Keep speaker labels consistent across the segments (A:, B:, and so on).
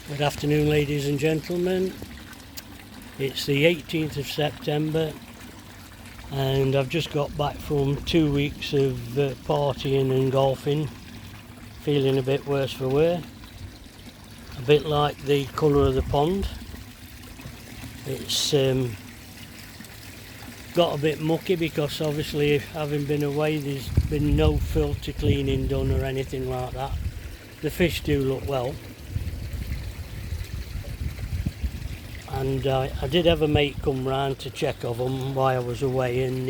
A: Good afternoon, ladies and gentlemen. It's the 18th of September and I've just got back from 2 weeks of partying and golfing, feeling a bit worse for wear, a bit like the colour of the pond. It's got a bit mucky because obviously, having been away, there's been no filter cleaning done or anything like that. The fish do look well. And I did have a mate come round to check of them while I was away, and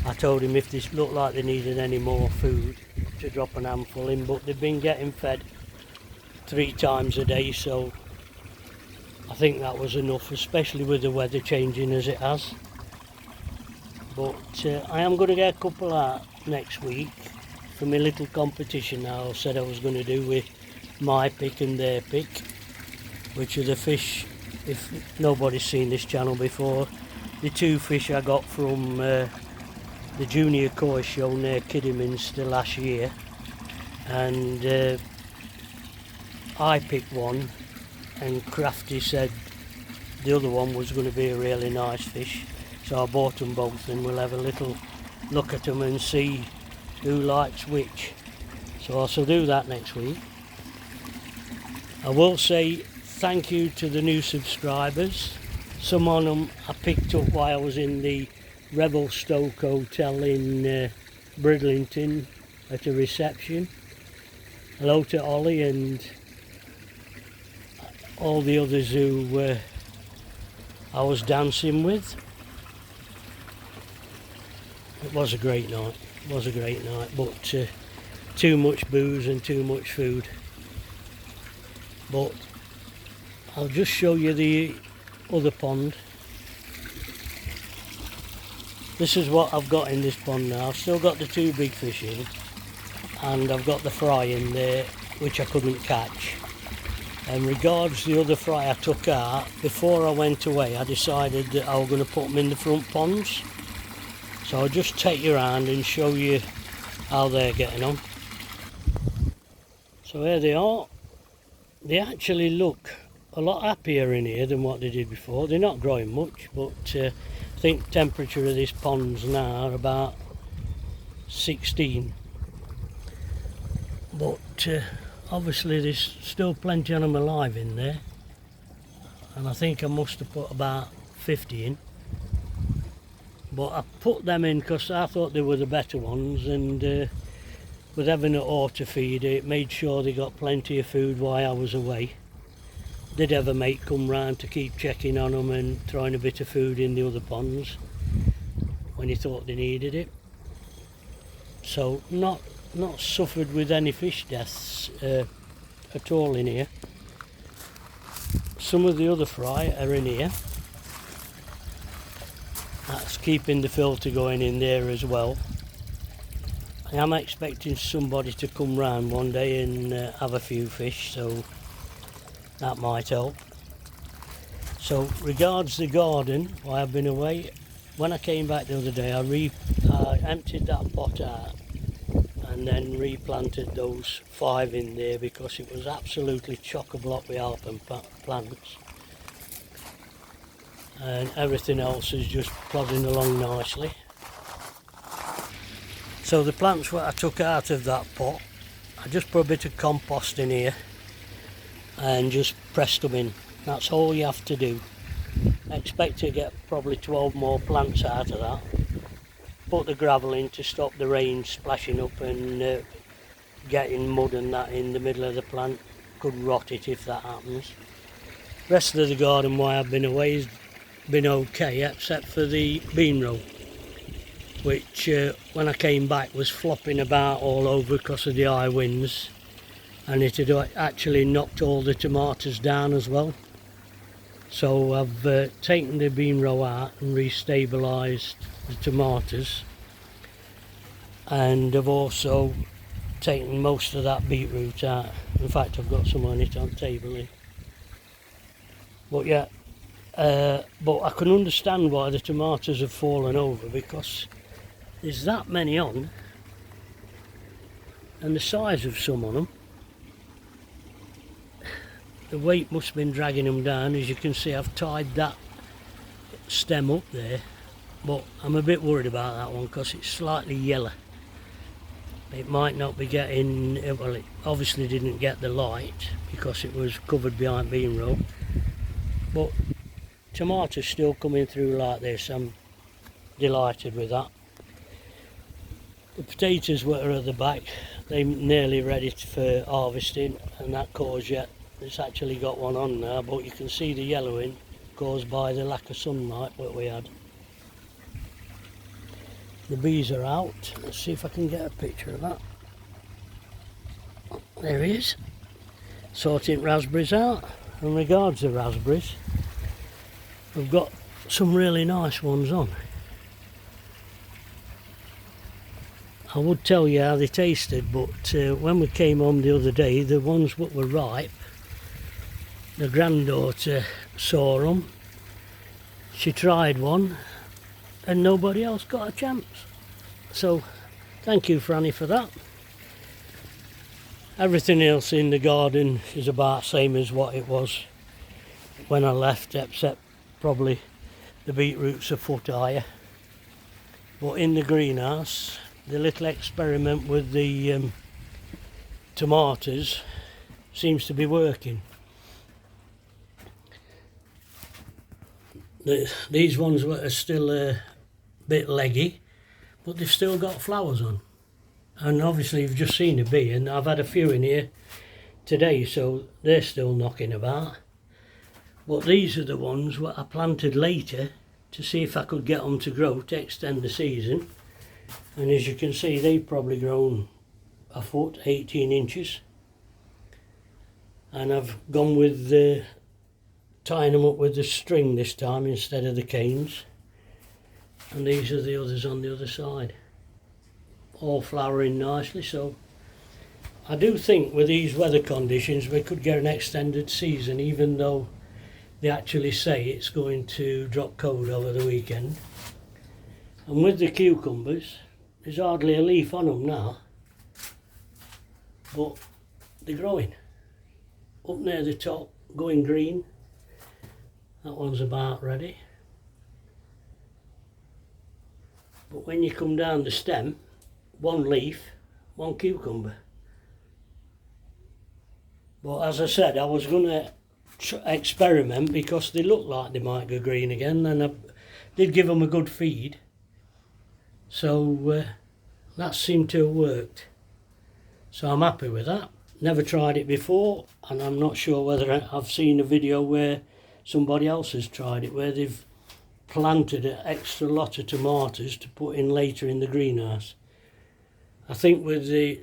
A: I told him if this looked like they needed any more food to drop an handful in, but they've been getting fed 3 times a day, so I think that was enough, especially with the weather changing as it has. But I am going to get a couple out next week for my little competition I said I was going to do with my pick and their pick, which are the fish. If nobody's seen this channel before, the 2 fish I got from the Junior Koi Show near Kidderminster last year, and I picked one and Crafty said the other one was going to be a really nice fish, so I bought them both and we'll have a little look at them and see who likes which. So I shall do that next week. I will say thank you to the new subscribers. Some of them I picked up while I was in the Revelstoke Hotel in Bridlington at a reception. Hello to Ollie and all the others who I was dancing with. It was a great night. It was a great night, but too much booze and too much food. But I'll just show you the other pond. This is what I've got in this pond now. I've still got the 2 big fish in, and I've got the fry in there which I couldn't catch. And regards the other fry I took out, before I went away I decided that I was going to put them in the front ponds. So I'll just take you around and show you how they're getting on. So here they are. They actually look a lot happier in here than what they did before. They're not growing much, but I think temperature of this pond's now are about 16. But obviously there's still plenty of them alive in there, and I think I must have put about 50 in. But I put them in because I thought they were the better ones, and with having an auto feeder it made sure they got plenty of food while I was away. Did have a mate come round to keep checking on them and throwing a bit of food in the other ponds when he thought they needed it. So not suffered with any fish deaths at all in here. Some of the other fry are in here. That's keeping the filter going in there as well. I am expecting somebody to come round one day and have a few fish, so that might help. So regards the garden, while I've been away, when I came back the other day I emptied that pot out and then replanted those 5 in there because it was absolutely chock-a-block with alpen plants, and everything else is just plodding along nicely. So the plants what I took out of that pot, I just put a bit of compost in here and just pressed them in. That's all you have to do. I expect to get probably 12 more plants out of that. Put the gravel in to stop the rain splashing up and getting mud and that in the middle of the plant. Could rot it if that happens. Rest of the garden while I've been away has been okay, except for the bean row, which when I came back was flopping about all over because of the high winds, and it had actually knocked all the tomatoes down as well. So I've taken the bean row out and restabilised the tomatoes, and I've also taken most of that beetroot out. In fact, I've got some on it on the table here. But yeah, but I can understand why the tomatoes have fallen over, because there's that many on, and the size of some of them, the weight must have been dragging them down. As you can see, I've tied that stem up there, but I'm a bit worried about that one because it's slightly yellow. It might not be getting, well, it obviously didn't get the light because it was covered behind bean row, but tomatoes still coming through like this. I'm delighted with that. The potatoes were at the back, they're nearly ready for harvesting, and that courgette, it's actually got one on now, but you can see the yellowing caused by the lack of sunlight that we had. The bees are out. Let's see if I can get a picture of that. There he is, sorting raspberries out. In regards to raspberries, we've got some really nice ones on. I would tell you how they tasted, but when we came home the other day, the ones that were ripe, the granddaughter saw them, she tried one, and nobody else got a chance. So thank you, Franny, for that. Everything else in the garden is about the same as what it was when I left, except probably the beetroot's a foot higher. But in the greenhouse, the little experiment with the tomatoes seems to be working. These ones are still a bit leggy, but they've still got flowers on. And obviously you've just seen a bee, and I've had a few in here today, so they're still knocking about. But these are the ones that I planted later to see if I could get them to grow to extend the season. And as you can see, they've probably grown a foot, 18 inches. And I've gone with tying them up with the string this time instead of the canes. And these are the others on the other side, all flowering nicely. So I do think with these weather conditions we could get an extended season, even though they actually say it's going to drop cold over the weekend. And with the cucumbers, there's hardly a leaf on them now, but they're growing. Up near the top, going green. That one's about ready. But when you come down the stem, one leaf, one cucumber. But as I said, I was going to experiment because they look like they might go green again, and I did give them a good feed. So that seemed to have worked. So I'm happy with that. Never tried it before, and I'm not sure whether I've seen a video where somebody else has tried it, where they've planted an extra lot of tomatoes to put in later in the greenhouse. I think with the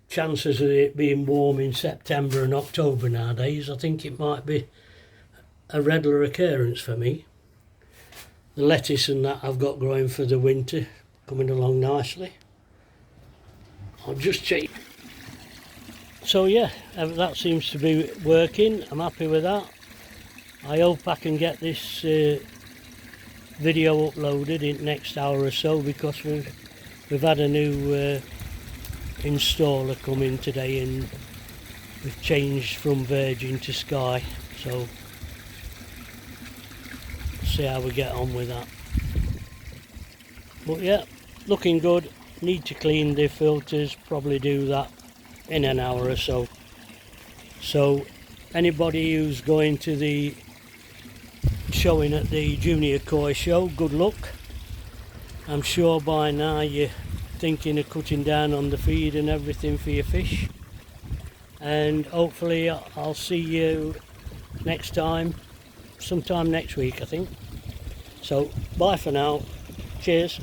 A: chances of it being warm in September and October nowadays, I think it might be a regular occurrence for me. The lettuce and that I've got growing for the winter, coming along nicely. I'll just check. So yeah, that seems to be working. I'm happy with that. I hope I can get this video uploaded in the next hour or so, because we've had a new installer come in today, and we've changed from Virgin to Sky, so see how we get on with that. But yeah, looking good. Need to clean the filters, probably do that in an hour or so. So anybody who's going to the showing at the Junior Koi show, good luck. I'm sure by now you're thinking of cutting down on the feed and everything for your fish, and hopefully I'll see you next time, sometime next week I think. So bye for now, cheers.